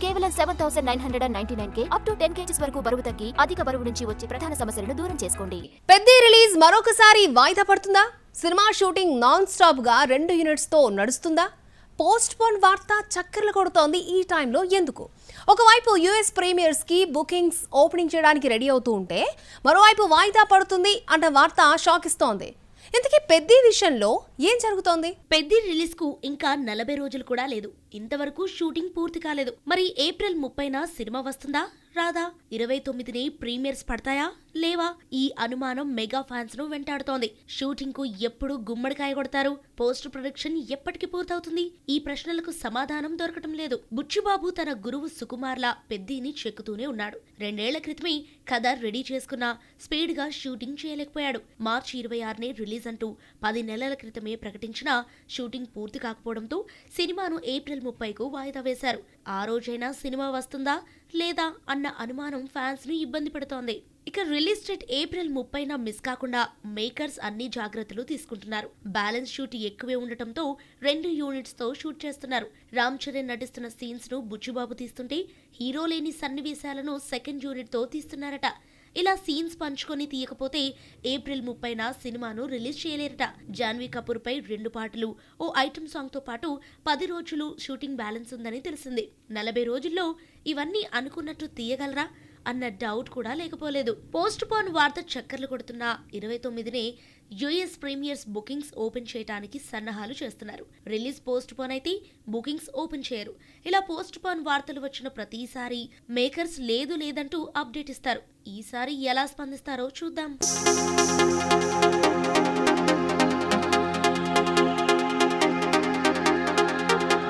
కేవలం 7,999K up to 10 kgs వరకు బరువు తగ్గి అధిక బరువు నుంచి వచ్చే ప్రధాన సమస్యలను దూరం చేసుకోండి. పెద్ది రిలీజ్ మరొకసారి వాయిదా పడుతుందా? సినిమా షూటింగ్ నాన్ స్టాప్ గా 2 యూనిట్స్ తో నడుస్తుందా? పోస్ట్ పోన్ వార్త చక్కర్లు కొడుతోంది ఈ టైంలో ఎందుకు? ఒకవైపు యుఎస్ ప్రీమియర్స్ కి బుకింగ్స్ ఓపెనింగ్ చేయడానికి రెడీ అవుతూ ఉంటే మరోవైపు వాయిదా పడుతుంది అన్న వార్త షాక్ ఇస్తోంది. ఇంతకీ పెద్ది విషయంలో ఏం జరుగుతోంది? పెద్ది రిలీజ్ కు ఇంకా 40 రోజులు కూడా లేదు. ఇంతవరకు షూటింగ్ పూర్తి కాలేదు. మరి ఏప్రిల్ 30న సినిమా వస్తుందా రాదా? 29ని ప్రీమియర్స్ పడతాయా లేవా? ఈ అనుమానం మెగా ఫ్యాన్స్ ను వెంటాడుతోంది. షూటింగ్ కు ఎప్పుడు గుమ్మడికాయ కొడతారు? పోస్ట్ ప్రొడక్షన్ ఎప్పటికి పూర్తవుతుంది? ఈ ప్రశ్నలకు సమాధానం దొరకటం లేదు. బుచ్చిబాబు తన గురువు సుకుమార్లా పెద్దిని చెక్కుతూనే ఉన్నాడు. 2 ఏళ్ల క్రితమే కథ రెడీ చేసుకున్నా స్పీడ్ గా షూటింగ్ చేయలేకపోయాడు. మార్చి 26నే రిలీజ్ అంటూ 10 నెలల క్రితమే ప్రకటించినా షూటింగ్ పూర్తి కాకపోవడంతో సినిమాను ఏప్రిల్ 30కు వాయిదా వేశారు. ఆ రోజైనా సినిమా వస్తుందా లేదా అన్న అనుమానం ఫ్యాన్స్ ను ఇబ్బంది పెడుతోంది. ఇక రిలీజ్ డేట్ ఏప్రిల్ 30న మిస్ కాకుండా మేకర్స్ అన్ని జాగ్రత్తలు తీసుకుంటున్నారు. బ్యాలెన్స్ షూట్ ఎక్కువే ఉండటంతో 2 యూనిట్స్ తో షూట్ చేస్తున్నారు. రామ్ చరణ్ నటిస్తున్న సీన్స్ ను బుచ్చిబాబు తీస్తుంటే హీరో లేని సన్నివేశాలను సెకండ్ యూనిట్ తో తీస్తున్నారట. ఇలా సీన్స్ పంచుకొని తీయకపోతే ఏప్రిల్ 30న సినిమాను రిలీజ్ చేయలేరట. జాన్వీ కపూర్ పై 2 పాటలు, ఓ ఐటమ్ సాంగ్ తో పాటు 10 రోజులు షూటింగ్ బ్యాలెన్స్ ఉందని తెలిసింది. 40 రోజుల్లో ఇవన్నీ అనుకున్నట్టు తీయగలరా అన్న డౌట్ కూడా లేకపోలేదు. పోస్ట్ పోన్ వార్త చక్కర్లు కొడుతున్న 29నే యుఎస్ ప్రీమియర్స్ బుకింగ్స్ ఓపెన్ చేయడానికి సన్నాహాలు చేస్తున్నారు. రిలీజ్ పోస్ట్ పోన్ అయితే బుకింగ్స్ ఓపెన్ చేయరు. ఇలా పోస్ట్ పోన్ వార్తలు వచ్చిన ప్రతిసారి మేకర్స్ లేదంటూ అప్డేట్ ఇస్తారు. ఈసారి ఎలా స్పందిస్తారో చూద్దాం.